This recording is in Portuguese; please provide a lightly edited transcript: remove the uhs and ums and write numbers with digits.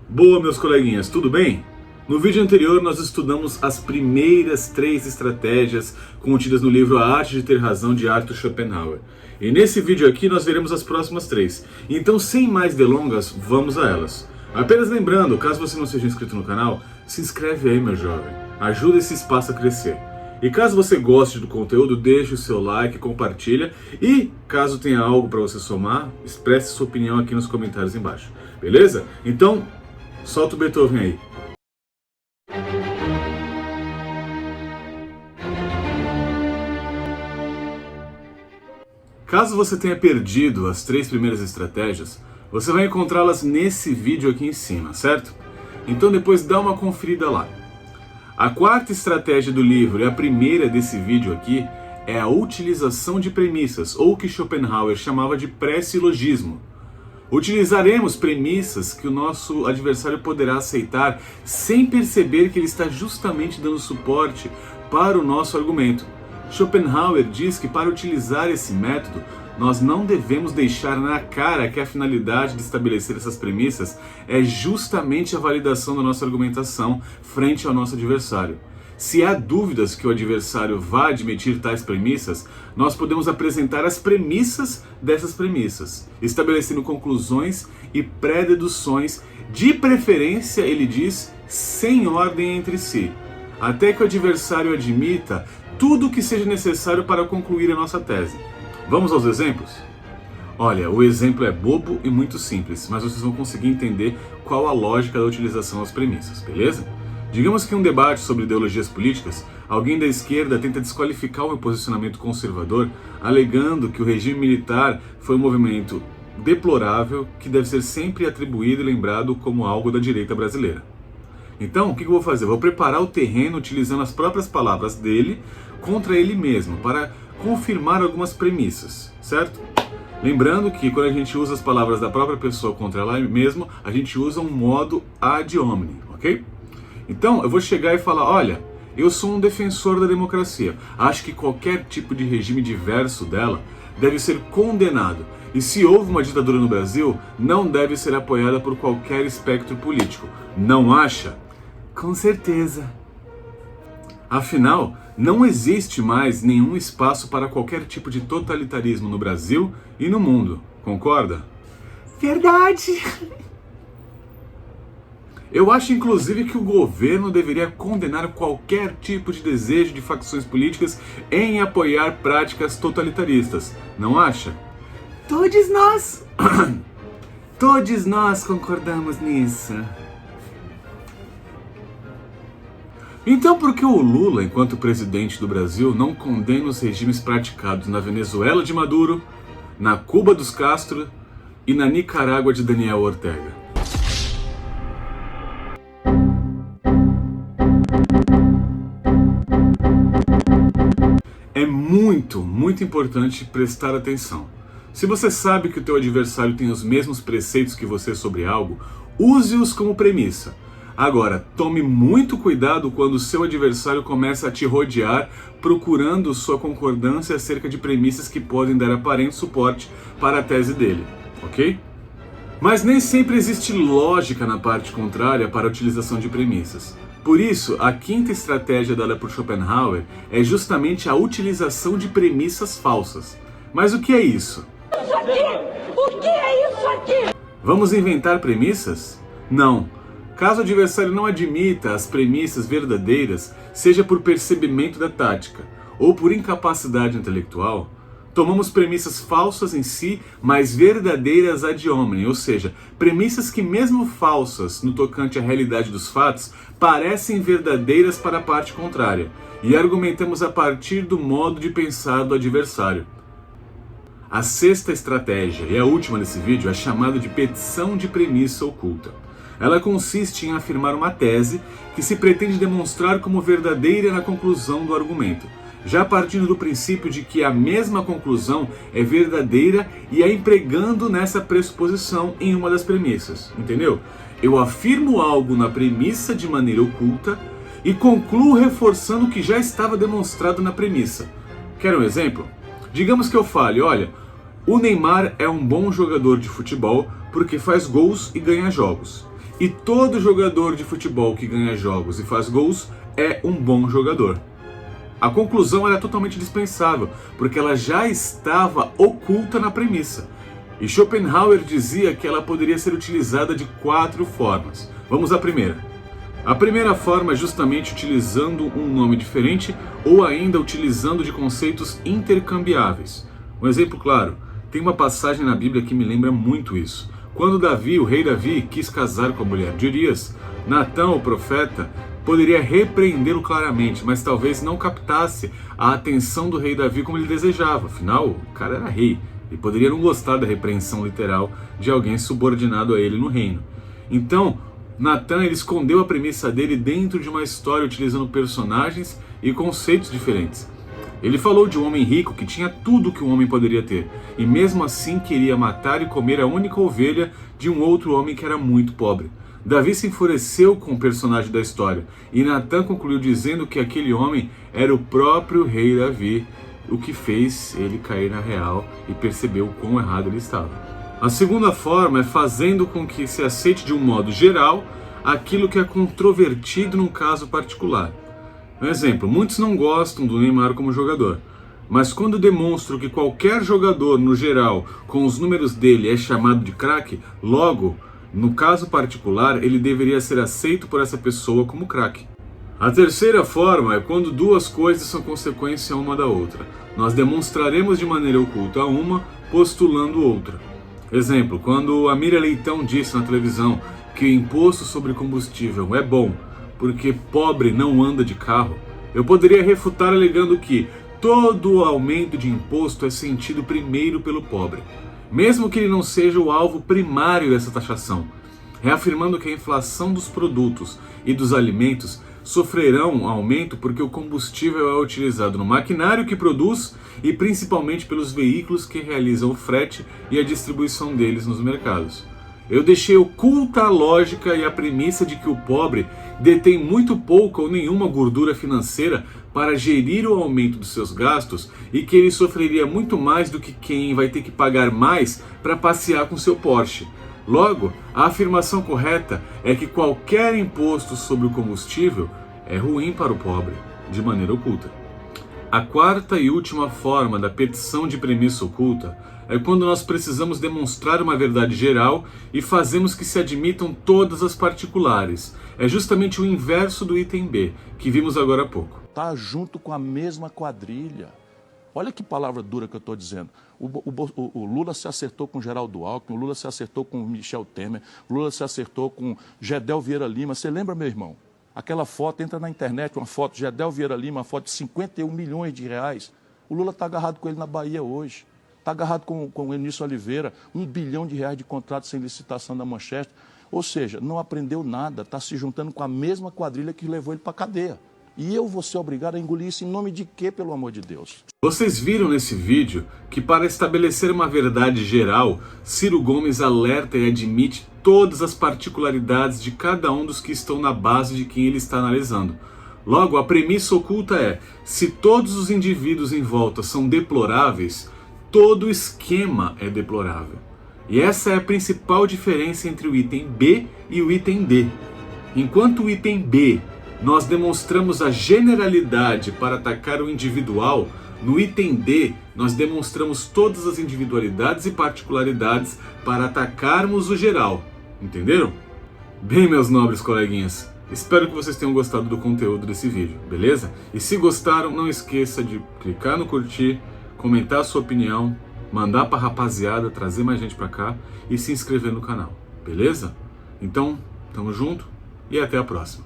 Boa, meus coleguinhas, tudo bem? No vídeo anterior nós estudamos as primeiras 3 estratégias contidas no livro A Arte de Ter Razão, de Arthur Schopenhauer. E nesse vídeo aqui nós veremos as próximas 3. Então, sem mais delongas, vamos a elas. Apenas lembrando, caso você não seja inscrito no canal, se inscreve aí, meu jovem. Ajuda esse espaço a crescer. E caso você goste do conteúdo, deixe o seu like, compartilha e, caso tenha algo para você somar, expresse sua opinião aqui nos comentários embaixo. Beleza? Então, solta o Beethoven aí. Caso você tenha perdido as 3 primeiras estratégias, você vai encontrá-las nesse vídeo aqui em cima, certo? Então depois dá uma conferida lá. A 4ª estratégia do livro e a primeira desse vídeo aqui é a utilização de premissas, ou o que Schopenhauer chamava de pré-silogismo. Utilizaremos premissas que o nosso adversário poderá aceitar sem perceber que ele está justamente dando suporte para o nosso argumento. Schopenhauer diz que para utilizar esse método, nós não devemos deixar na cara que a finalidade de estabelecer essas premissas é justamente a validação da nossa argumentação frente ao nosso adversário. Se há dúvidas que o adversário vá admitir tais premissas, nós podemos apresentar as premissas dessas premissas, estabelecendo conclusões e pré-deduções, de preferência, ele diz, sem ordem entre si, até que o adversário admita tudo o que seja necessário para concluir a nossa tese. Vamos aos exemplos? Olha, o exemplo é bobo e muito simples, mas vocês vão conseguir entender qual a lógica da utilização das premissas, beleza? Digamos que em um debate sobre ideologias políticas, alguém da esquerda tenta desqualificar o meu posicionamento conservador, alegando que o regime militar foi um movimento deplorável que deve ser sempre atribuído e lembrado como algo da direita brasileira. Então, o que eu vou fazer? Eu vou preparar o terreno utilizando as próprias palavras dele contra ele mesmo, para confirmar algumas premissas, certo? Lembrando que quando a gente usa as palavras da própria pessoa contra ela mesma, a gente usa um modo ad hominem, ok? Então, eu vou chegar e falar, olha, eu sou um defensor da democracia. Acho que qualquer tipo de regime diverso dela deve ser condenado. E se houve uma ditadura no Brasil, não deve ser apoiada por qualquer espectro político. Não acha? Com certeza. Afinal, não existe mais nenhum espaço para qualquer tipo de totalitarismo no Brasil e no mundo. Concorda? Verdade! Eu acho, inclusive, que o governo deveria condenar qualquer tipo de desejo de facções políticas em apoiar práticas totalitaristas. Não acha? Todos nós concordamos nisso. Então por que o Lula, enquanto presidente do Brasil, não condena os regimes praticados na Venezuela de Maduro, na Cuba dos Castro e na Nicarágua de Daniel Ortega? É muito importante prestar atenção. Se você sabe que o teu adversário tem os mesmos preceitos que você sobre algo, use-os como premissa. Agora, tome muito cuidado quando o seu adversário começa a te rodear procurando sua concordância acerca de premissas que podem dar aparente suporte para a tese dele, ok? Mas nem sempre existe lógica na parte contrária para a utilização de premissas. Por isso, a 5ª estratégia dada por Schopenhauer é justamente a utilização de premissas falsas. Mas o que é isso? O que é isso aqui? Vamos inventar premissas? Não. Caso o adversário não admita as premissas verdadeiras, seja por percebimento da tática ou por incapacidade intelectual, tomamos premissas falsas em si, mas verdadeiras ad hominem, ou seja, premissas que mesmo falsas no tocante à realidade dos fatos, parecem verdadeiras para a parte contrária, e argumentamos a partir do modo de pensar do adversário. A 6ª estratégia, e a última desse vídeo, é chamada de petição de premissa oculta. Ela consiste em afirmar uma tese que se pretende demonstrar como verdadeira na conclusão do argumento, já partindo do princípio de que a mesma conclusão é verdadeira e a empregando nessa pressuposição em uma das premissas, entendeu? Eu afirmo algo na premissa de maneira oculta e concluo reforçando o que já estava demonstrado na premissa. Quer um exemplo? Digamos que eu fale, olha, o Neymar é um bom jogador de futebol porque faz gols e ganha jogos. E todo jogador de futebol que ganha jogos e faz gols é um bom jogador. A conclusão era totalmente dispensável, porque ela já estava oculta na premissa. E Schopenhauer dizia que ela poderia ser utilizada de 4 formas. Vamos à primeira. A primeira forma é justamente utilizando um nome diferente ou ainda utilizando de conceitos intercambiáveis. Um exemplo claro, tem uma passagem na Bíblia que me lembra muito isso. Quando Davi, o rei Davi, quis casar com a mulher de Urias, Natã, o profeta, poderia repreendê-lo claramente, mas talvez não captasse a atenção do rei Davi como ele desejava. Afinal, o cara era rei e poderia não gostar da repreensão literal de alguém subordinado a ele no reino. Então, Natã ele escondeu a premissa dele dentro de uma história utilizando personagens e conceitos diferentes. Ele falou de um homem rico que tinha tudo que um homem poderia ter, e mesmo assim queria matar e comer a única ovelha de um outro homem que era muito pobre. Davi se enfureceu com o personagem da história, e Natã concluiu dizendo que aquele homem era o próprio rei Davi, o que fez ele cair na real e percebeu o quão errado ele estava. A segunda forma é fazendo com que se aceite de um modo geral aquilo que é controvertido num caso particular. Um exemplo, muitos não gostam do Neymar como jogador, mas quando demonstro que qualquer jogador no geral com os números dele é chamado de craque, logo, no caso particular, ele deveria ser aceito por essa pessoa como craque. A terceira forma é quando duas coisas são consequência uma da outra. Nós demonstraremos de maneira oculta uma, postulando outra. Exemplo, quando a Miriam Leitão disse na televisão que o imposto sobre combustível é bom porque pobre não anda de carro, eu poderia refutar alegando que todo aumento de imposto é sentido primeiro pelo pobre, mesmo que ele não seja o alvo primário dessa taxação, reafirmando que a inflação dos produtos e dos alimentos sofrerão aumento porque o combustível é utilizado no maquinário que produz e principalmente pelos veículos que realizam o frete e a distribuição deles nos mercados. Eu deixei oculta a lógica e a premissa de que o pobre detém muito pouca ou nenhuma gordura financeira para gerir o aumento dos seus gastos e que ele sofreria muito mais do que quem vai ter que pagar mais para passear com seu Porsche. Logo, a afirmação correta é que qualquer imposto sobre o combustível é ruim para o pobre, de maneira oculta. A quarta e última forma da petição de premissa oculta é quando nós precisamos demonstrar uma verdade geral e fazemos que se admitam todas as particulares. É justamente o inverso do item B, que vimos agora há pouco. Está junto com a mesma quadrilha. Olha que palavra dura que eu estou dizendo. O Lula se acertou com Geraldo Alckmin, o Lula se acertou com Michel Temer, o Lula se acertou com Gedel Vieira Lima. Você lembra, meu irmão? Aquela foto, entra na internet, uma foto de Gedel Vieira Lima, uma foto de 51 milhões de reais. O Lula está agarrado com ele na Bahia hoje. Está agarrado com o Eunício Oliveira, R$1 bilhão de contrato sem licitação da Manchester. Ou seja, não aprendeu nada, está se juntando com a mesma quadrilha que levou ele para a cadeia. E eu vou ser obrigado a engolir isso em nome de quê, pelo amor de Deus? Vocês viram nesse vídeo que para estabelecer uma verdade geral, Ciro Gomes alerta e admite todas as particularidades de cada um dos que estão na base de quem ele está analisando. Logo, a premissa oculta é, se todos os indivíduos em volta são deploráveis, todo o esquema é deplorável. E essa é a principal diferença entre o item B e o item D. Enquanto o item B nós demonstramos a generalidade para atacar o individual, no item D nós demonstramos todas as individualidades e particularidades para atacarmos o geral. Entenderam? Bem, meus nobres coleguinhas, espero que vocês tenham gostado do conteúdo desse vídeo, beleza? E se gostaram, não esqueça de clicar no curtir, comentar a sua opinião, mandar pra rapaziada, trazer mais gente pra cá e se inscrever no canal, beleza? Então, tamo junto e até a próxima.